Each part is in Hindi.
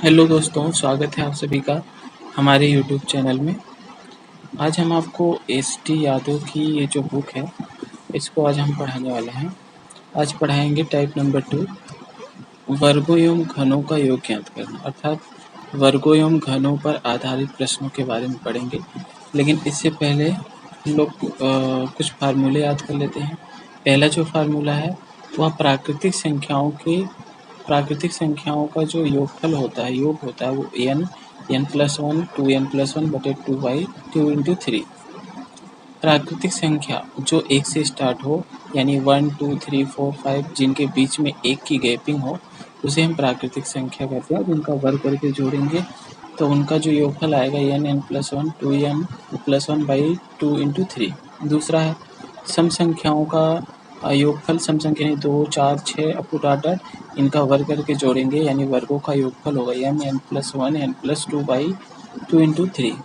हेलो दोस्तों, स्वागत है आप सभी का हमारे यूट्यूब चैनल में। आज हम आपको एस.टी. यादव की ये जो बुक है, इसको आज हम पढ़ाने वाले हैं। आज पढ़ाएंगे टाइप नंबर 2, वर्गों एवं घनों का योग ज्ञात करना, अर्थात वर्गों एवं घनों पर आधारित प्रश्नों के बारे में पढ़ेंगे। लेकिन इससे पहले हम लोग कुछ फार्मूले याद कर लेते हैं। पहला जो फार्मूला है वह प्राकृतिक संख्याओं का जो योगफल होता है, योग होता है, वो n+1 2n+1 बटे 2/2 इंटू 3। प्राकृतिक संख्या जो 1 से स्टार्ट हो, यानी 1 2 3 4 5 जिनके बीच में 1 की गैपिंग हो, उसे हम प्राकृतिक संख्या कहते हैं। जिनका वर्ग करके जोड़ेंगे तो उनका जो योगफल आएगा n+1 2n+1/2 इंटू 3। दूसरा है सम संख्याओं का योगफल, सम संख्या यानी 2 4 6 अप टू डॉट डॉट, इनका वर्ग करके जोड़ेंगे, यानी वर्गों का योगफल होगा n+1 n+2/2 इंटू 3।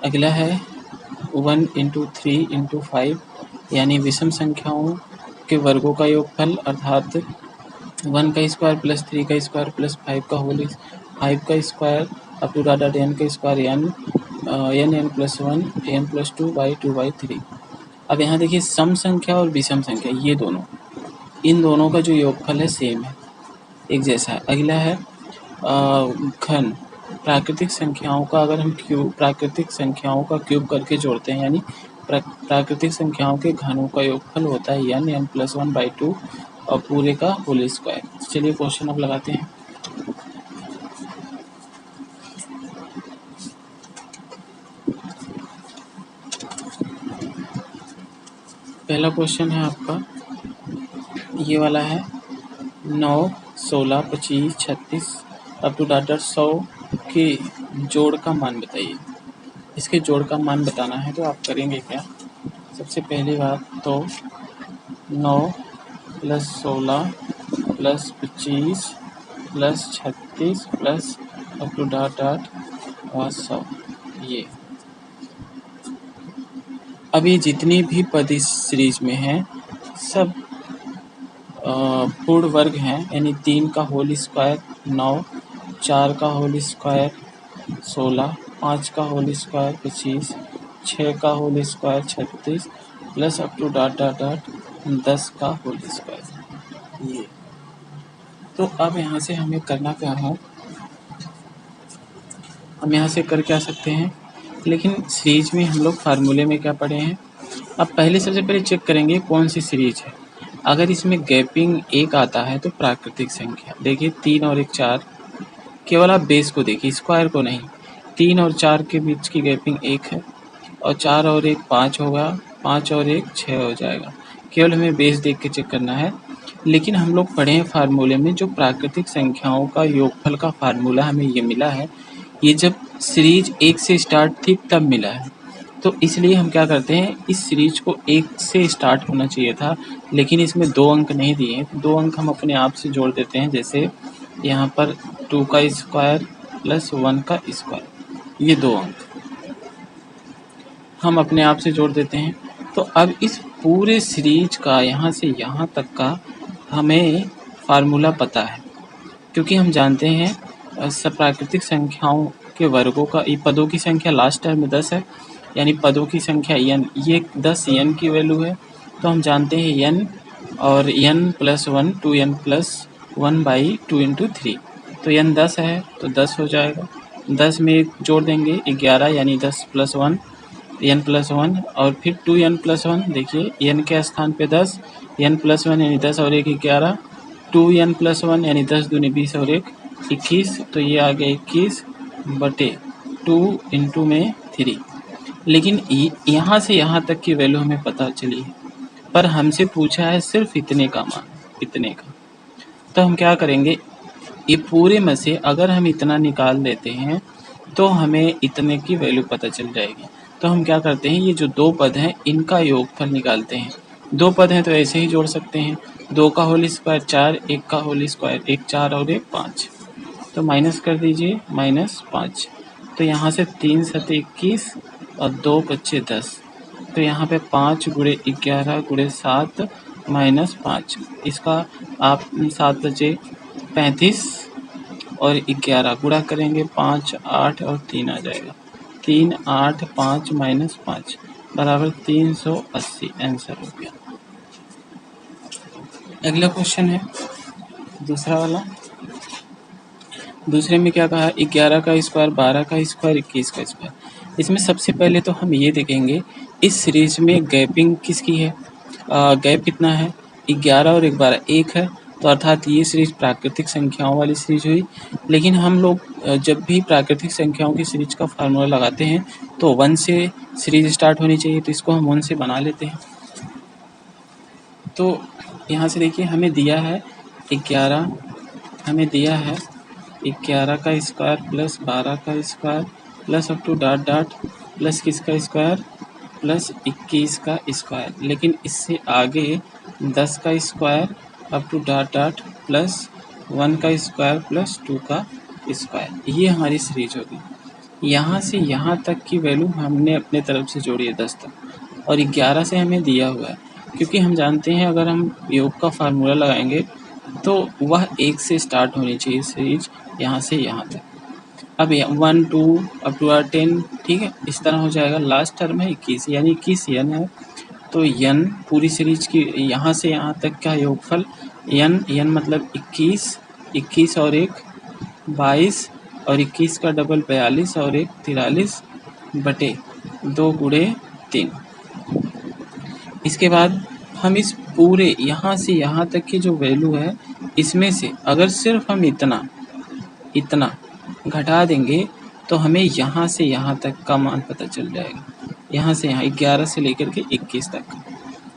अगला है 1 इंटू 3 इंटू 5, यानी विषम संख्याओं के वर्गों का योगफल, अर्थात 1 का स्क्वायर प्लस 3 का स्क्वायर प्लस 5 का square up to dot dot n का स्क्वायर n+1 n+2/2/3। अब यहाँ देखिए सम संख्या और विषम संख्या, ये इन दोनों का जो योगफल है सेम है, एक जैसा है। अगला है घन, प्राकृतिक संख्याओं का अगर हम प्राकृतिक संख्याओं का क्यूब करके जोड़ते हैं, यानी प्राकृतिक संख्याओं के घनों का योगफल होता है n+1/2 और पूरे का होल स्क्वायर। चलिए क्वेश्चन अब लगाते हैं। पहला क्वेश्चन है आपका ये वाला है, 9 16 25 36 अप टू डॉट 100 के जोड़ का मान बताइए। इसके जोड़ का मान बताना है तो आप करेंगे क्या? सबसे पहली बात तो 9 + 16 + 25 + 36 प्लस अप टू डॉट 100। ये अभी जितनी भी पद इस सीरीज में हैं सब पूर्ण वर्ग हैं, यानी 3 का होल स्क्वायर 9, 4 का होल स्क्वायर 16, 5 का होल स्क्वायर 25, 6 का whole square 36 plus up to dot dot dot 10 का होल स्क्वायर। ये तो अब यहाँ से हमें करना क्या है, हम यहाँ से कर क्या सकते हैं, लेकिन सीरीज में हम लोग फार्मूले में क्या पढ़े हैं। अब सबसे पहले चेक करेंगे कौन सी सीरीज है। अगर इसमें गैपिंग 1 आता है तो प्राकृतिक संख्या, देखिए 3 और 1 4, केवल आप बेस को देखिए, स्क्वायर को नहीं। 3 और 4 के बीच की गैपिंग 1 है और 4 और 1 5 होगा, 5 और 1 6 हो जाएगा। केवल हमें बेस देख के चेक करना है। लेकिन हम लोग पढ़े हैं फार्मूले में, जो प्राकृतिक संख्याओं का योगफल का फार्मूला हमें ये मिला है, ये जब सीरीज 1 से स्टार्ट थी तब मिला है। तो इसलिए हम क्या करते हैं, इस सीरीज को 1 से स्टार्ट होना चाहिए था, लेकिन इसमें 2 अंक नहीं दिए हैं, तो 2 अंक हम अपने आप से जोड़ देते हैं। जैसे यहाँ पर 2 का स्क्वायर प्लस 1 का स्क्वायर, ये 2 अंक हम अपने आप से जोड़ देते हैं। तो अब इस पूरे सीरीज का यहाँ से यहाँ तक का हमें फार्मूला पता है, क्योंकि हम जानते हैं प्राकृतिक संख्याओं के वर्गों का, ये पदों की संख्या लास्ट टर्म में 10 है, यानी पदों की संख्या n, ये 10 n की वैल्यू है। तो हम जानते हैं n और n+1 2n+1/2 इंटू 3, तो n 10 है तो 10 हो जाएगा। 10 में एक जोड़ देंगे 11, यानी 10 + 1 n+1, और फिर 2n+1, देखिए n के स्थान पे 10, n+1 यानी 10 और 1 11, 2n+1 यानी 10 दूनी 20 और 1 21, तो ये आ गया 21/2 इंटू में 3। लेकिन यहाँ से यहाँ तक की वैल्यू हमें पता चली है, पर हमसे पूछा है सिर्फ इतने का मान, इतने का। तो हम क्या करेंगे, ये पूरे में से अगर हम इतना निकाल देते हैं तो हमें इतने की वैल्यू पता चल जाएगी। तो हम क्या करते हैं, ये जो 2 पद हैं इनका योगफल निकालते हैं। 2 पद हैं तो ऐसे ही जोड़ सकते हैं, 2 का होल स्क्वायर 4, 1 का होल स्क्वायर 1 4 और 1 5, तो माइनस कर दीजिए -5। तो यहाँ से 3 7 21 और 2 बच्चे 10, तो यहाँ पे 5 × 11 × 7 -5, इसका आप 7 बचे 35 और 11 गुणा करेंगे 5, 8 और 3 आ जाएगा। 3, 8, 5 माइनस 5 बराबर 380 आंसर हो गया। अगला क्वेश्चन है दूसरा वाला। दूसरे में क्या कहा, 11 का स्क्वायर, 12 का स्क्वायर, 21 का स्क्वायर। इसमें सबसे पहले तो हम ये देखेंगे इस सीरीज में गैपिंग किसकी है, गैप कितना है, 11 और 12 एक है, तो अर्थात ये सीरीज प्राकृतिक संख्याओं वाली सीरीज हुई। लेकिन हम लोग जब भी प्राकृतिक संख्याओं की सीरीज का फार्मूला लगाते हैं तो 1 से सीरीज स्टार्ट होनी चाहिए, तो इसको हम 1 से बना लेते हैं। तो यहाँ से देखिए हमें दिया है 11, हमें दिया है 11 का स्क्वायर प्लस 12 का square plus up to dot dot plus किसका स्क्वायर प्लस 21 का स्क्वायर, लेकिन इससे आगे 10 का square up to dot dot plus 1 का स्क्वायर प्लस 2 का स्क्वायर। ये हमारी सीरीज होगी। यहाँ से यहाँ तक की वैल्यू हमने अपने तरफ से जोड़ी है 10 तक, और 11 से हमें दिया हुआ है, क्योंकि हम जानते हैं अगर हम योग का फार्मूला लगाएंगे तो वह 1 से स्टार्ट होनी चाहिए सीरीज यहाँ से यहाँ तक। अब 1, 2 अप टू 10, ठीक है, इस तरह हो जाएगा। लास्ट टर्म है 21, यानी 21 n है, तो n पूरी सीरीज की यहाँ से यहाँ तक का योगफल n मतलब 21 और 1 22 और 21 का डबल 42 और 1 43 बटे 2 गुणे 3। इसके बाद हम इस पूरे यहाँ से यहाँ तक की जो वैल्यू है इसमें से अगर सिर्फ हम इतना घटा देंगे तो हमें यहाँ से यहाँ तक का मान पता चल जाएगा। यहाँ से यहाँ 11 से लेकर के 21 तक,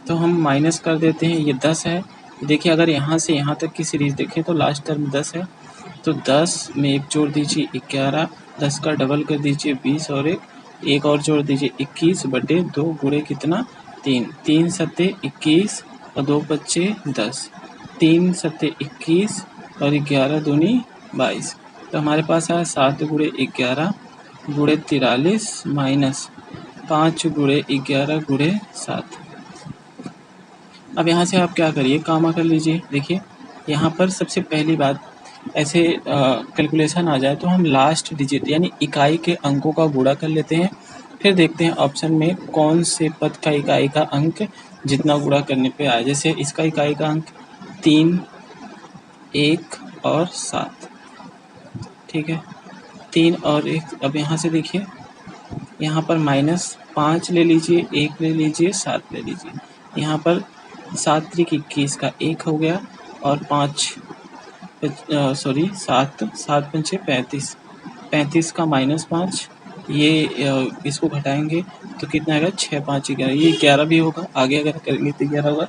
तो हम माइनस कर देते हैं। ये 10 है, देखिए अगर यहाँ से यहाँ तक की सीरीज देखें तो लास्ट टर्म 10 है, तो 10 में एक जोड़ दीजिए 11, 10 का डबल कर दीजिए 20 और एक और जोड़ दीजिए 21 बटे 2 गुणे कितना 3, 3 सत्ते 21 और 2 बच्चे 10, 3 सत्ते 21 और 11 दूनी 22, तो हमारे पास आया 7 गुणे 11 गुणे 43 माइनस 5 गुणे 11 गुणे 7। अब यहाँ से आप क्या करिए, कामा कर लीजिए। देखिए यहाँ पर सबसे पहली बात, ऐसे कैलकुलेशन आ जाए तो हम लास्ट डिजिट यानी इकाई के अंकों का गुणा कर लेते हैं, फिर देखते हैं ऑप्शन में कौन से पद का इकाई का अंक जितना गुणा करने पे आए। जैसे इसका इकाई का अंक 3, 1 और 7, ठीक है, 3 और 1। अब यहाँ से देखिए यहाँ पर -5 ले लीजिए, 1 ले लीजिए, 7 ले लीजिए। यहाँ पर 7 त्रिक 21 का 1 हो गया और 7 पंचे 35, 35 का -5, ये इसको घटाएंगे तो कितना आएगा 6, 5, 11, ये 11 भी होगा, आगे अगर करेंगे तो 11 होगा।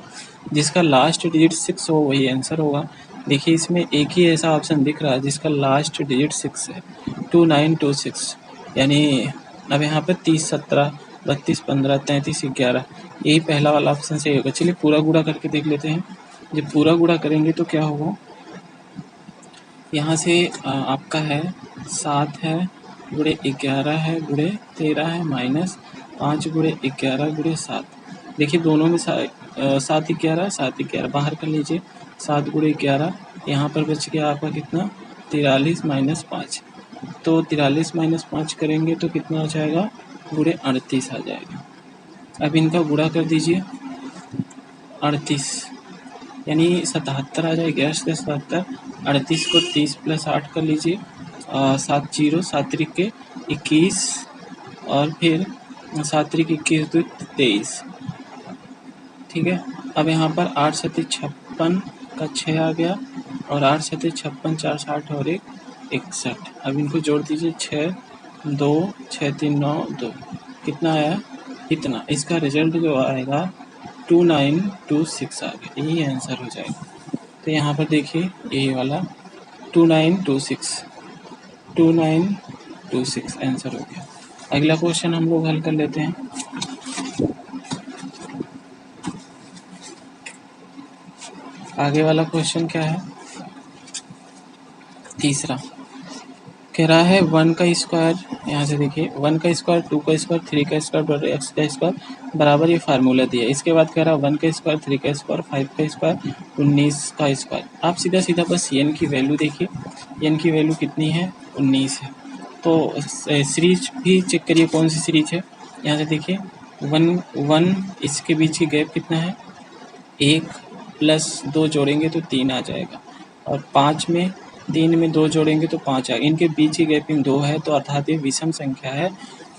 जिसका लास्ट डिजिट 6 हो वही आंसर होगा। देखिए इसमें एक ही ऐसा ऑप्शन दिख रहा है जिसका लास्ट डिजिट 6 है, 2926, यानी अब यहाँ पर 30, 17, 32, 15, 33, 11, यही पहला वाला ऑप्शन सही होगा। चलिए पूरा गुणा करके देख लेते हैं। जब पूरा गुणा करेंगे तो क्या होगा, यहाँ से आपका है 7 है गुणे 11 है गुणे 13 है माइनस 5 गुणे 11 गुणे 7। देखिए दोनों में 7 11 बाहर कर लीजिए, 7 गुणे 11, यहाँ पर बच गया आपका कितना 43 माइनस 5, तो 43 माइनस 5 करेंगे तो कितना आ जाएगा गुणे 38 आ जाएगा। अब इनका गुणा कर दीजिए, 38 यानी 77 आ जाएगा, 77, 38 को 30 + 8 कर लीजिए, 7 0, 7 त्रिक के 21 और फिर 7 त्रिक 21 तो 23, ठीक है। अब यहाँ पर 8 सत्ते 56 का 6 आ गया और 8 सत्ते 56, 4 60 और 1 61। अब इनको जोड़ दीजिए, 6 2 6 3 9 2, कितना आया इतना। इसका रिजल्ट जो आएगा 2926 आ गया, यही आंसर हो जाएगा। तो यहाँ पर देखिए यही वाला 2926 आंसर हो गया। अगला क्वेश्चन हम लोग हल कर लेते हैं। आगे वाला क्वेश्चन क्या है, तीसरा कह रहा है 1 का स्क्वायर, यहाँ से देखिए 1 का स्क्वायर, 2 का स्क्वायर, 3 का स्क्वायर, x का स्क्वायर बराबर ये फार्मूला दिया। इसके बाद कह रहा है 1 का स्क्वायर, 3 का स्क्वायर, 5 का स्क्वायर, 19 का स्क्वायर। आप सीधा सीधा बस n की वैल्यू देखिए, एन की वैल्यू कितनी है 19 है। तो सीरीज भी चेक करिए कौन सी सीरीज है। यहाँ से देखिए 1 इसके बीच की गैप कितना है 1 प्लस 2 जोड़ेंगे तो 3 आ जाएगा, और 5 में 3 में 2 जोड़ेंगे तो 5 आएगा। इनके बीच की गैपिंग 2 है, तो अर्थात ये विषम संख्या है।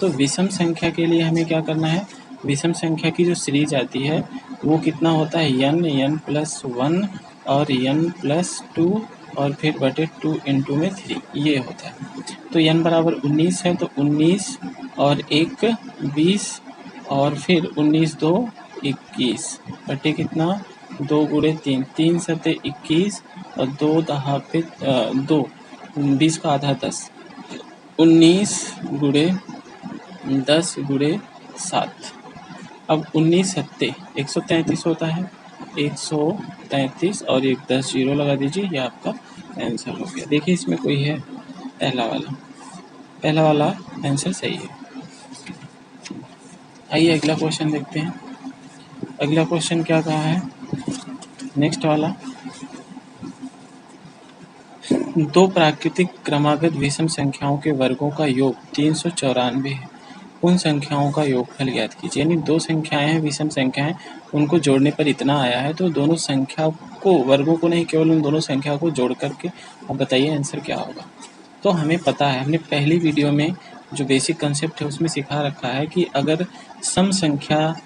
तो विषम संख्या के लिए हमें क्या करना है, विषम संख्या की जो सीरीज आती है वो कितना होता है n प्लस 1 और n प्लस 2 और फिर बटे 2 इंटू में 3, ये होता है। तो n बराबर 19 है, तो 19 और 1 20 और फिर 19 2 21 बटे कितना 2 गुणे 3, 3 सते 21 और 2 दहा पे 2, 20 का आधा 10, 19 गुणे 10 गुणे 7। अब 19 सत्ते 133 होता है, 133 और एक 10 जीरो लगा दीजिए, ये आपका आंसर हो गया। देखिए इसमें कोई है पहला वाला आंसर सही है। आइए अगला क्वेश्चन देखते हैं। अगला क्वेश्चन क्या कहा है, नेक्स्ट वाला, दो प्राकृतिक क्रमागत विषम संख्याओं के वर्गों का योग 394 है, उन संख्याओं का योगफल ज्ञात कीजिए। यानी दो संख्याएं हैं, विषम संख्याएं, उनको जोड़ने पर इतना आया है, तो दोनों संख्या को, वर्गों को नहीं, केवल उन दोनों संख्या को जोड़ करके अब बताइए आंसर क्या होगा। तो हमें पता है, हमने पहली वीडियो में जो बेसिक कंसेप्ट है उसमें सिखा रखा है कि अगर सम संख्या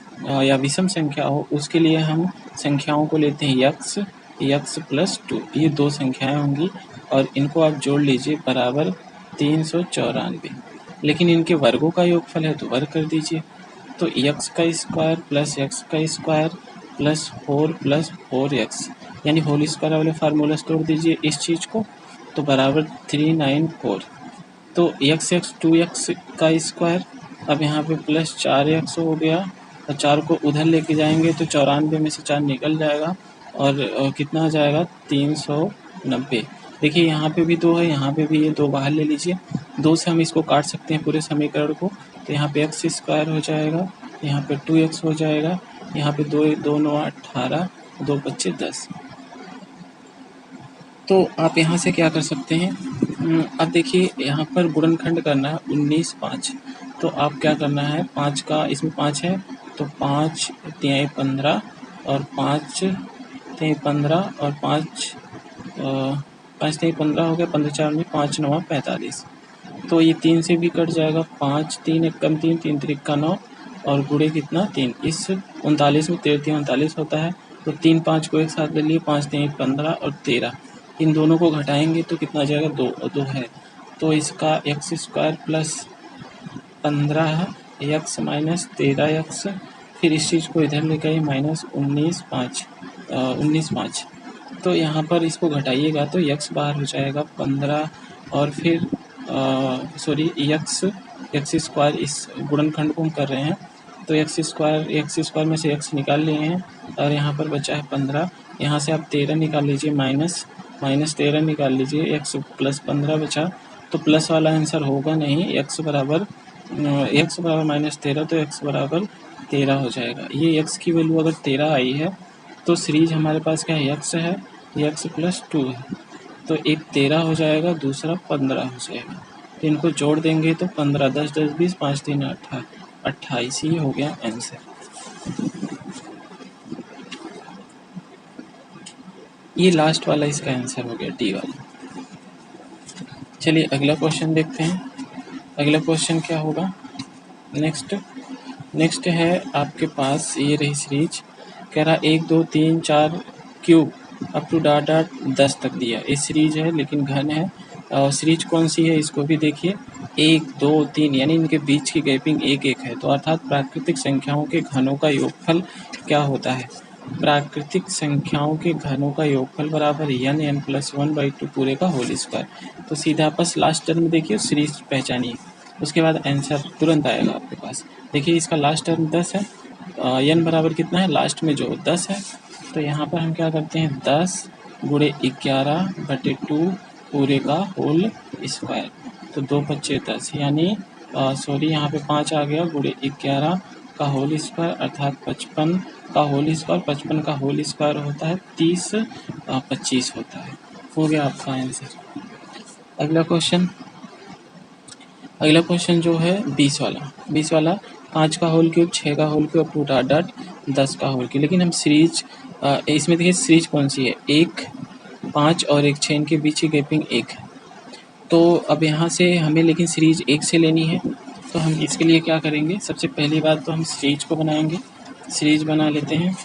या विषम संख्या हो उसके लिए हम संख्याओं को लेते हैं यक्स प्लस 2, ये दो संख्याएं होंगी और इनको आप जोड़ लीजिए बराबर 394। लेकिन इनके वर्गों का योगफल है तो वर्ग कर दीजिए, तो x का स्क्वायर प्लस x का स्क्वायर प्लस 4 यानी होल स्क्वायर वाले फार्मूला से तोड़ दीजिए इस चीज़ को, तो बराबर 394। तो x 2x का स्क्वायर, अब यहाँ पे प्लस 4x हो गया और 4 को उधर लेके जाएंगे तो 94 में से 4 निकल जाएगा और कितना आ जाएगा 390। देखिए यहाँ पे भी 2 है, यहाँ पे भी ये 2 बाहर ले लीजिए, 2 से हम इसको काट सकते हैं पूरे समीकरण को, तो यहाँ पे x स्क्वायर हो जाएगा, यहाँ पे 2x हो जाएगा, यहाँ पे 2 9 18, 2 25 10। तो आप यहाँ से क्या कर सकते हैं, अब देखिए यहाँ पर गुणनखंड करना है 19 5, तो आप क्या करना है 5 का, इसमें 5 है तो 5 3 15 और 5 3 15 और 5 3 15 हो गया, 15 4 में 5 9 45, तो ये 3 से भी कट जाएगा, 5 3 1 कम 3 3 3 का 9 और गुणे कितना 3, इस 39 में 13 3 39 होता है, तो 3 5 को एक साथ ले लिए, 5 3 15 और 13, इन दोनों को घटाएंगे तो कितना आ जाएगा 2 और 2 है, तो इसका x square plus 15 x minus 13x, फिर इस चीज़ को इधर लेकर आइए माइनस 19 5, तो यहाँ पर इसको घटाइएगा तो x बाहर हो जाएगा 15 और फिर एक्स स्क्वायर, इस गुणनखंड को हम कर रहे हैं तो एक्स स्क्वायर में से x निकाल लिए हैं और यहाँ पर बचा है 15, यहाँ से आप 13 निकाल लीजिए, माइनस 13 निकाल लीजिए, x प्लस 15 बचा, तो प्लस वाला आंसर होगा नहीं, x बराबर माइनस 13, तो x बराबर 13 हो जाएगा। ये x की वैल्यू अगर 13 आई है तो सीरीज हमारे पास क्या है, x है, x प्लस 2 है, तो एक 13 हो जाएगा, दूसरा 15 हो जाएगा, तो इनको जोड़ देंगे तो 15 10 10 20 5 3 28, ये हो गया आंसर। ये लास्ट वाला इसका आंसर हो गया, डी वाला। चलिए अगला क्वेश्चन देखते हैं। अगला क्वेश्चन क्या होगा, नेक्स्ट है आपके पास, ये रही सीरीज, कह रहा 1 2 3 4 क्यूब अप टू डॉट 10 तक दिया, ये सीरीज है लेकिन घन है, और सीरीज कौन सी है इसको भी देखिए, 1 2 3 यानी इनके बीच की गैपिंग 1 1 है, तो अर्थात प्राकृतिक संख्याओं के घनों का योगफल क्या होता है, प्राकृतिक संख्याओं के घनों का योगफल बराबर n प्लस 1/2 पूरे का होल स्क्वायर। तो सीधा बस लास्ट टर्म देखिए, सीरीज पहचानिए, उसके बाद आंसर तुरंत आएगा आपके पास। देखिए इसका लास्ट टर्म 10 है, n बराबर कितना है लास्ट में जो 10 है, तो यहाँ पर हम क्या करते हैं 10 गुणे 11/2 पूरे का होल स्क्वायर, तो 2 5 10 यानी यहाँ पे 5 आ गया, गुणे 11 का होल स्क्वायर अर्थात 55 का होल स्क्वायर, 55 का होल स्क्वायर होता है 30 25 होता है, हो गया आपका आंसर। अगला क्वेश्चन जो है 20 वाला 5 का होल क्यूब, 6 का होल क्यूब, 2 डॉट डॉट 10 का होल क्यूब। लेकिन हम सीरीज इसमें देखिए सीरीज कौन सी है, 1 5 और 1 6, इनके बीच की गैपिंग 1 है। तो अब यहाँ से हमें लेकिन सीरीज 1 से लेनी है, तो हम इसके लिए क्या करेंगे, सबसे पहली बात तो हम सीरीज को बनाएंगे। सीरीज बना लेते हैं।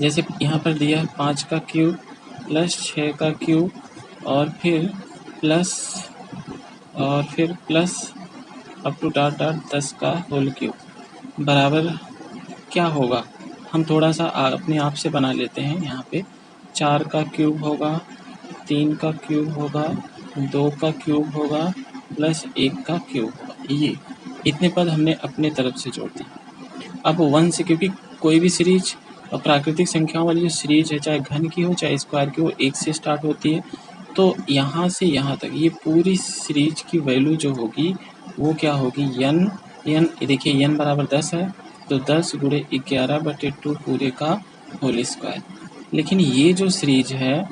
जैसे यहाँ पर दिया है 5 का क्यूब प्लस 6 का क्यूब और फिर plus up to dot dot 10 का होल क्यूब बराबर क्या होगा। हम थोड़ा सा अपने आप से बना लेते हैं। यहाँ पे 4 का क्यूब होगा, 3 का क्यूब होगा, 2 का क्यूब होगा प्लस 1 का क्यूब होगा। ये इतने पद हमने अपने तरफ से जोड़ दिए। अब 1 से, क्योंकि कोई भी सीरीज और प्राकृतिक संख्याओं वाली जो सीरीज है, चाहे घन की हो चाहे स्क्वायर की हो, 1 से स्टार्ट होती है। तो यहाँ से यहाँ तक ये पूरी सीरीज की वैल्यू जो होगी वो क्या होगी, n देखिए n बराबर 10 है, तो 10 गुणे 11/2 पूरे का होल स्क्वायर। लेकिन ये जो सीरीज है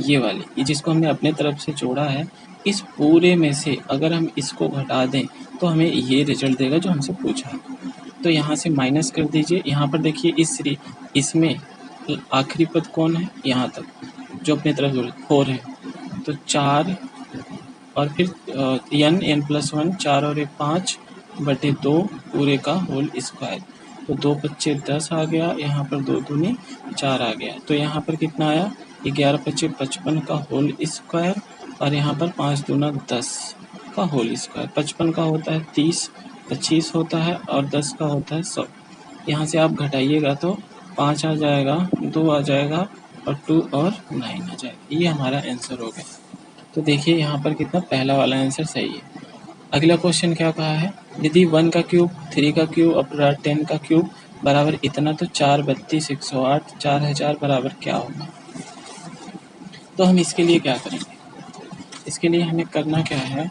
ये वाली, ये जिसको हमने अपने तरफ से जोड़ा है, इस पूरे में से अगर हम इसको घटा दें तो हमें ये रिजल्ट देगा जो हमसे पूछा है। तो यहाँ से माइनस कर दीजिए। यहाँ पर देखिए इसमें आखिरी पद कौन है, यहाँ तक जो अपने तरफ जोड़े 4 है, तो 4 और फिर n प्लस 1, 4 और 1 5/2 पूरे का होल स्क्वायर। तो 2 पच्चे 10 आ गया, यहाँ पर 2 दूनी 4 आ गया। तो यहाँ पर कितना आया, 11 पच्चे 55 का होल स्क्वायर और यहाँ पर 5 दूना 10 का होल स्क्वायर। 55 का होता है 30, 25 होता है और 10 का होता है 100। यहाँ से आप घटाइएगा तो 5 आ जाएगा, 2 आ जाएगा और 2 और 9 आ जाएगा। ये हमारा आंसर हो गया। तो देखिए यहाँ पर कितना पहला वाला आंसर सही है। अगला क्वेश्चन क्या कहा है, यदि 1 का क्यूब, 3 का क्यूब और 10 का क्यूब बराबर इतना, तो 4 32 108 4000 बराबर क्या होगा। तो हम इसके लिए क्या करेंगे, इसके लिए हमें करना क्या है,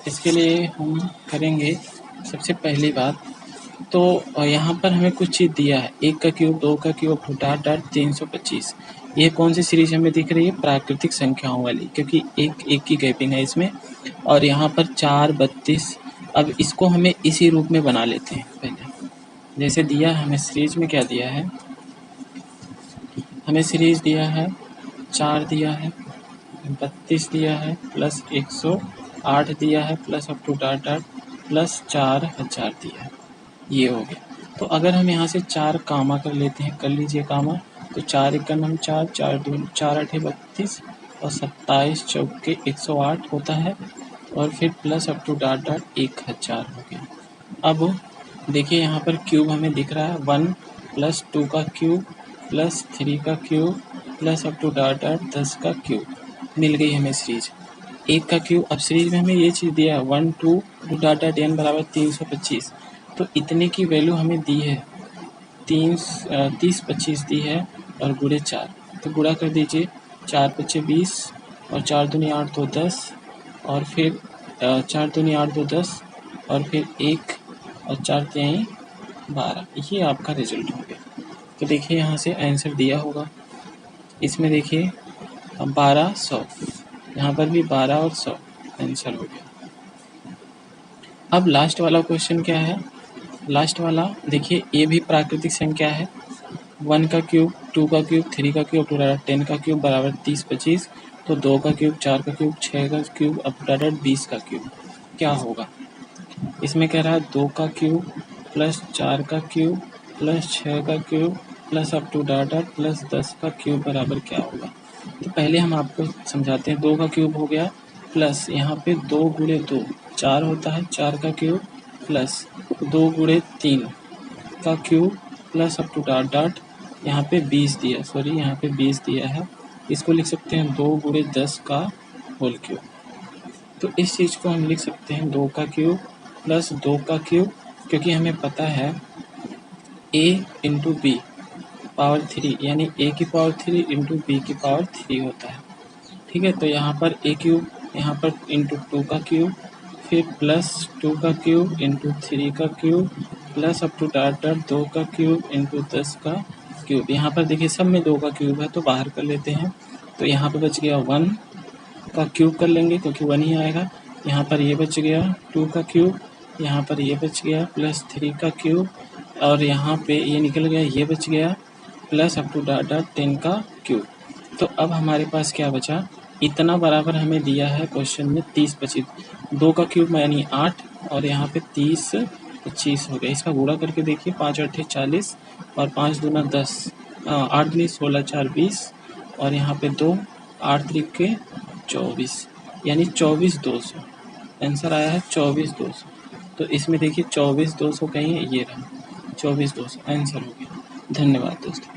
इसके लिए हम करेंगे सबसे पहली बात तो यहाँ पर हमें कुछ चीज़ दिया है, 1 का क्यूब, 2 का क्यूब, डॉट डॉट 325। ये कौन सी सीरीज हमें दिख रही है, प्राकृतिक संख्याओं वाली, क्योंकि एक की गैपिंग है इसमें। और यहाँ पर 4 32। अब इसको हमें इसी रूप में बना लेते हैं पहले। जैसे दिया हमें सीरीज में क्या दिया है, हमें सीरीज दिया है 4 दिया है, 32 दिया है, प्लस 108 दिया है, plus up to dot dot plus 4000 दिया है। ये हो गया। तो अगर हम यहाँ से 4 कामा कर लेते हैं, कर लीजिए कामा, तो 4 1 4, 4 2 4 8 32 और 27 चौके 108 होता है और फिर plus up to dot dot 1000 हो गया। अब देखिए यहाँ पर क्यूब हमें दिख रहा है 1 प्लस 2 का क्यूब प्लस 3 का cube plus up to dot dot 10 का क्यूब मिल गई हमें सीरीज। 1 का क्यूब, अब सीरीज में हमें ये चीज़ दिया है 1 2 डॉट डॉट n बराबर 325। तो इतने की वैल्यू हमें दी है 30 25 दी है और गुणे 4, तो गुणा कर दीजिए, 4 पच्चे 20 और 4 दूनी 8 2 10 और फिर 4 दूनी 8 2 10 और फिर 1 और 4 3 12। ये आपका रिजल्ट हो गया। तो देखिए यहाँ से आंसर दिया होगा, इसमें देखिए 12 100, यहाँ पर भी 12 और 100 आंसर हो गया। अब लास्ट वाला क्वेश्चन क्या है, लास्ट वाला देखिए ये भी प्राकृतिक संख्या है, 1 का क्यूब, 2 का क्यूब, 3 का क्यूब, 10 का क्यूब बराबर 30 25। तो 2 का क्यूब, 4 का क्यूब, 6 का क्यूब, अप टू 20 का क्यूब क्या होगा। इसमें कह रहा है 2 का क्यूब प्लस 4 का क्यूब प्लस 6 का cube plus up two plus 10 का क्यूब बराबर क्या होगा। तो पहले हम आपको समझाते हैं। 2 का क्यूब हो गया प्लस यहाँ पे 2 गुणे 2 4 होता है, 4 का क्यूब प्लस 2 गुणे 3 का क्यूब प्लस अप टू यहाँ पे 20 दिया, सॉरी यहाँ पे 20 दिया है, इसको लिख सकते हैं 2 गुणे 10 का होल क्यूब। तो इस चीज़ को हम लिख सकते हैं 2 का क्यूब प्लस 2 का क्यूब, क्योंकि हमें पता है a इंटू बी पावर 3 यानी a की पावर 3 इंटू बी की पावर 3 होता है। ठीक है, तो यहाँ पर a क्यूब, यहाँ पर इंटू 2 का क्यूब, फिर प्लस 2 का क्यूब इंटू 3 का क्यूब प्लस अप टू 2 का क्यूब इंटू 10 का क्यूब। यहाँ पर देखिए सब में 2 का क्यूब है तो बाहर कर लेते हैं। तो यहाँ पे बच गया 1 का क्यूब कर लेंगे क्योंकि 1 ही आएगा। यहाँ पर ये बच गया 2 का क्यूब, यहाँ पर ये बच गया प्लस 3 का क्यूब, और यहाँ पे ये निकल गया, ये बच गया plus up to dot dot 10 का क्यूब। तो अब हमारे पास क्या बचा, इतना बराबर हमें दिया है क्वेश्चन में 30 25, 2 का क्यूब यानी 8, और यहाँ पे 30 25 हो गया। इसका गुणा करके देखिए, 5 8 40 और 5 दूना 10, 8 दूनी 16 4 20, और यहाँ पे 2 8 त्रिके 24, यानी 24,200 आंसर आया है 24,200। तो इसमें देखिए 24,200 कहीं ये रहा, 24,200 आंसर हो गया। धन्यवाद दोस्तों।